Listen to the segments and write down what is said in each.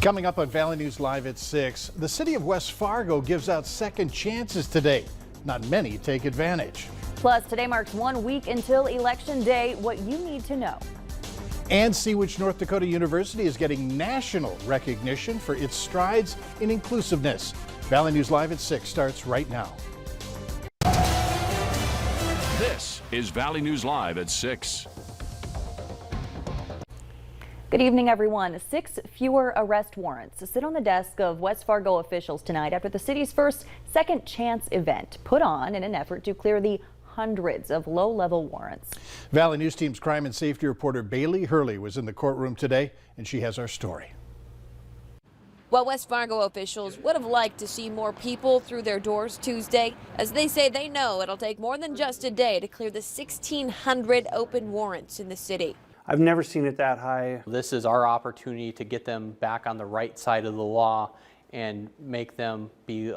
Coming up on Valley News Live at 6, the city of West Fargo gives out second chances today. Not many take advantage. Plus, today marks 1 week until Election Day. What you need to know. And see which North Dakota university is getting national recognition for its strides in inclusiveness. Valley News Live at 6 starts right now. This is Valley News Live at 6. Good evening, everyone. 6 fewer arrest warrants sit on the desk of West Fargo officials tonight after the city's first Second Chance event put on in an effort to clear the hundreds of low-level warrants. Valley News Team's crime and safety reporter Bailey Hurley was in the courtroom today, and she has our story. Well, West Fargo officials would have liked to see more people through their doors Tuesday, as they say they know it'll take more than just a day to clear the 1,600 open warrants in the city. I've never seen it that high. This is our opportunity to get them back on the right side of the law and make them be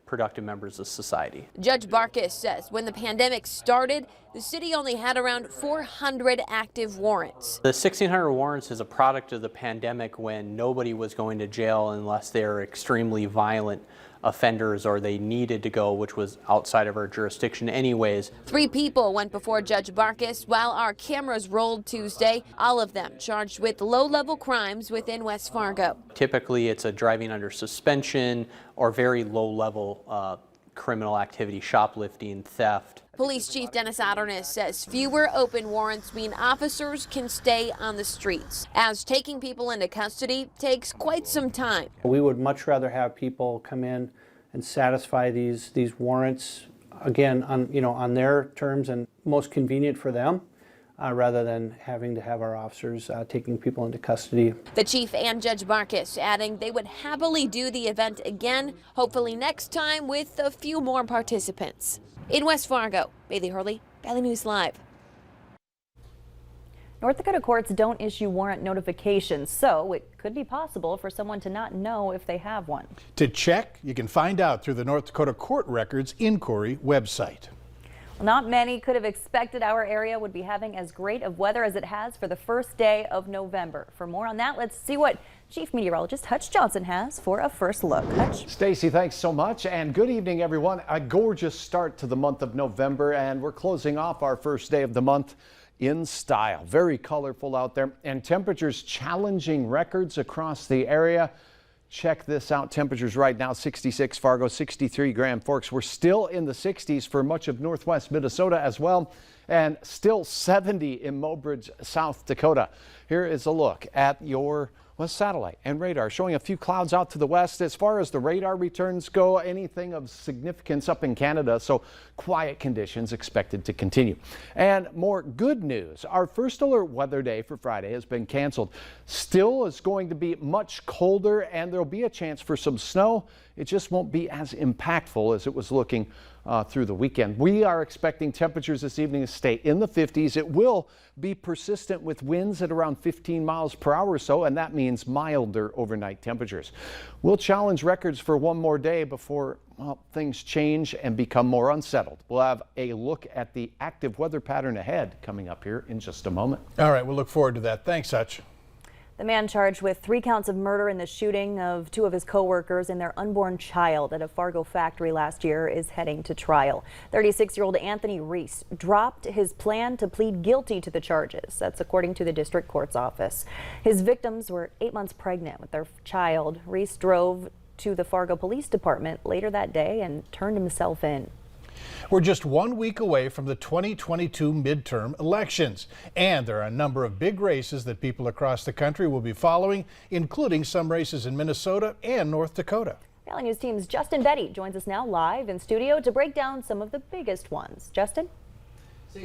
productive members of society. Judge Barkis says when the pandemic started, the city only had around 400 active warrants. The 1,600 warrants is a product of the pandemic when nobody was going to jail unless they were extremely violent offenders or they needed to go, which was outside of our jurisdiction anyways. 3 people went before Judge Barkis while our cameras rolled Tuesday, all of them charged with low-level crimes within West Fargo. Typically, it's a driving under suspension or very low-level criminal activity, shoplifting, theft. Police Chief Dennis Otternis says fewer open warrants mean officers can stay on the streets, as taking people into custody takes quite some time. We would much rather have people come in and satisfy these warrants, again, on their terms and most convenient for them, rather than having to have our officers taking people into custody. The chief and Judge Barkis adding they would happily do the event again, hopefully next time with a few more participants. In West Fargo, Bailey Hurley, Valley News Live. North Dakota courts don't issue warrant notifications, so it could be possible for someone to not know if they have one. To check, you can find out through the North Dakota Court Records Inquiry website. Well, not many could have expected our area would be having as great of weather as it has for the first day of November. For more on that, let's see what Chief Meteorologist Hutch Johnson has for a first look. Hutch. Stacy, thanks so much, and good evening, everyone. A gorgeous start to the month of November, and we're closing off our first day of the month in style. Very colorful out there, and temperatures challenging records across the area. Check this out. Temperatures right now, 66 Fargo, 63 Grand Forks. We're still in the 60s for much of northwest Minnesota as well, and still 70 in Mobridge, South Dakota. Here is a look at your satellite and radar showing a few clouds out to the west. As far as the radar returns go, anything of significance up in Canada, so quiet conditions expected to continue. And more good news, our first alert weather day for Friday has been canceled. Still is going to be much colder and there'll be a chance for some snow. It just won't be as impactful as it was looking through the weekend. We are expecting temperatures this evening to stay in the 50s. It will be persistent with winds at around 15 miles per hour or so, and that means milder overnight temperatures. We'll challenge records for one more day before things change and become more unsettled. We'll have a look at the active weather pattern ahead coming up here in just a moment. All right, we'll look forward to that. Thanks, Hutch. The man charged with 3 counts of murder in the shooting of 2 of his co-workers and their unborn child at a Fargo factory last year is heading to trial. 36-year-old Anthony Reese dropped his plan to plead guilty to the charges. That's according to the district court's office. His victims were 8 months pregnant with their child. Reese drove to the Fargo Police Department later that day and turned himself in. We're just 1 week away from the 2022 midterm elections, and there are a number of big races that people across the country will be following, including some races in Minnesota and North Dakota. Valley News Team's Justin Betty joins us now live in studio to break down some of the biggest ones. Justin?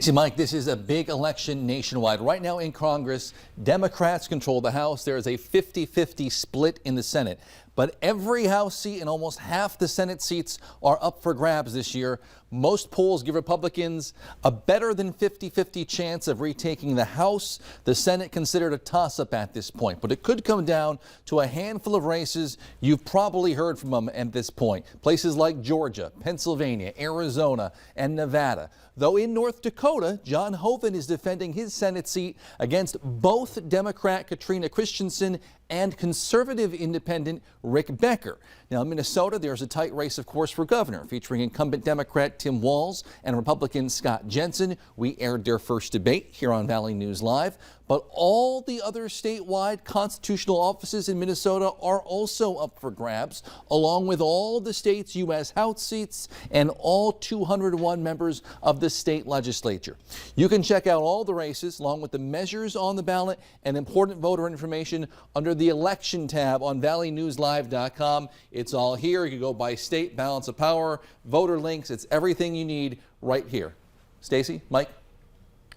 See, Mike, this is a big election nationwide. Right now in Congress, Democrats control the House. There is a 50-50 split in the Senate. But every House seat and almost half the Senate seats are up for grabs this year. Most polls give Republicans a better than 50-50 chance of retaking the House. The Senate considered a toss-up at this point, but it could come down to a handful of races you've probably heard from them at this point. Places like Georgia, Pennsylvania, Arizona, and Nevada. Though in North Dakota, John Hoeven is defending his Senate seat against both Democrat Katrina Christensen and conservative independent Rick Becker. Now, in Minnesota, there's a tight race, of course, for governor, featuring incumbent Democrat Tim Walz and Republican Scott Jensen. We aired their first debate here on Valley News Live. But all the other statewide constitutional offices in Minnesota are also up for grabs, along with all the state's U.S. House seats and all 201 members of the state legislature. You can check out all the races, along with the measures on the ballot and important voter information under the election tab on valleynewslive.com. It's all here. You can go by state, balance of power, voter links. It's everything you need right here. Stacey, Mike.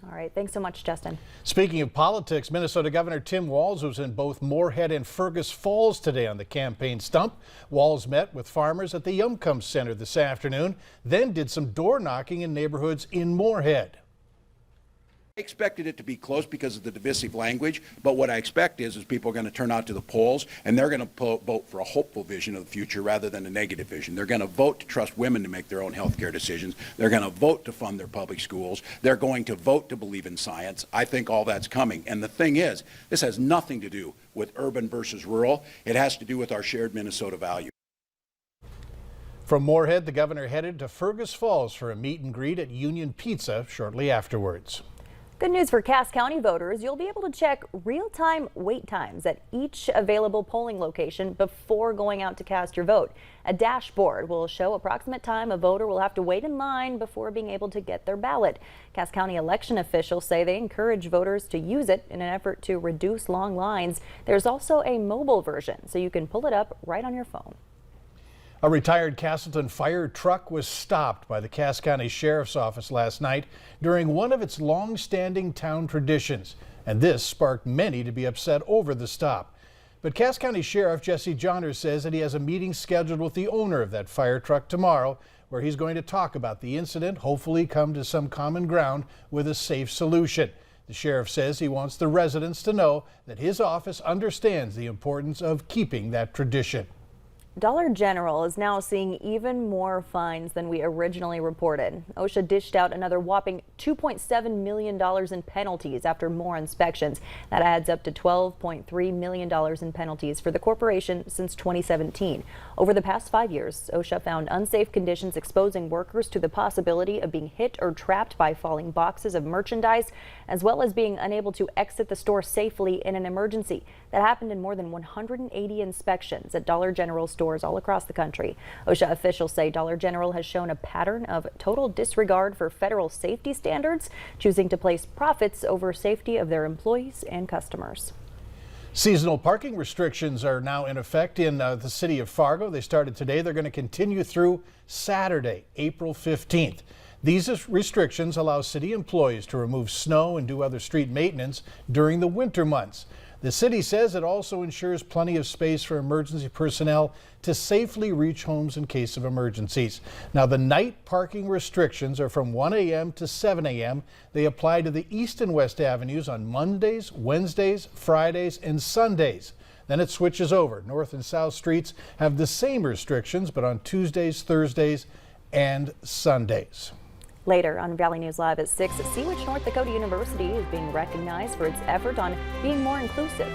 All right, thanks so much, Justin. Speaking of politics, Minnesota Governor Tim Walz was in both Moorhead and Fergus Falls today on the campaign stump. Walz met with farmers at the Yumcum Center this afternoon, then did some door knocking in neighborhoods in Moorhead. I expected it to be close because of the divisive language, but what I expect is people are going to turn out to the polls and they're going to vote for a hopeful vision of the future rather than a negative vision. They're going to vote to trust women to make their own health care decisions. They're going to vote to fund their public schools. They're going to vote to believe in science. I think all that's coming. And the thing is, this has nothing to do with urban versus rural. It has to do with our shared Minnesota value. From Moorhead, the governor headed to Fergus Falls for a meet and greet at Union Pizza shortly afterwards. Good news for Cass County voters. You'll be able to check real-time wait times at each available polling location before going out to cast your vote. A dashboard will show approximate time a voter will have to wait in line before being able to get their ballot. Cass County election officials say they encourage voters to use it in an effort to reduce long lines. There's also a mobile version, so you can pull it up right on your phone. A retired Castleton fire truck was stopped by the Cass County Sheriff's Office last night during one of its long-standing town traditions, and this sparked many to be upset over the stop. But Cass County Sheriff Jesse Johners says that he has a meeting scheduled with the owner of that fire truck tomorrow, where he's going to talk about the incident, hopefully come to some common ground with a safe solution. The sheriff says he wants the residents to know that his office understands the importance of keeping that tradition. Dollar General is now seeing even more fines than we originally reported. OSHA dished out another whopping $2.7 million in penalties after more inspections. That adds up to $12.3 million in penalties for the corporation since 2017. Over the past 5 years, OSHA found unsafe conditions exposing workers to the possibility of being hit or trapped by falling boxes of merchandise, as well as being unable to exit the store safely in an emergency. That happened in more than 180 inspections at Dollar General stores all across the country. OSHA officials say Dollar General has shown a pattern of total disregard for federal safety standards, choosing to place profits over safety of their employees and customers. Seasonal parking restrictions are now in effect in the city of Fargo. They started today. They're going to continue through Saturday, April 15th. These restrictions allow city employees to remove snow and do other street maintenance during the winter months. The city says it also ensures plenty of space for emergency personnel to safely reach homes in case of emergencies. Now, the night parking restrictions are from 1 a.m. to 7 a.m. They apply to the East and West Avenues on Mondays, Wednesdays, Fridays, and Sundays. Then it switches over. North and South streets have the same restrictions, but on Tuesdays, Thursdays, and Sundays. Later on Valley News Live at 6, see which North Dakota University is being recognized for its effort on being more inclusive.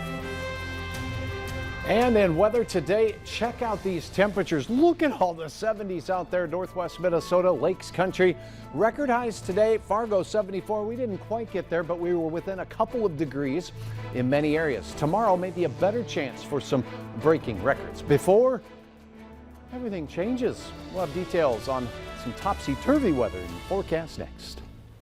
And in weather today, check out these temperatures. Look at all the 70s out there, northwest Minnesota, Lakes Country. Record highs today, Fargo 74. We didn't quite get there, but we were within a couple of degrees in many areas. Tomorrow may be a better chance for some breaking records. Before everything changes, we'll have details on some topsy-turvy weather in the forecast next.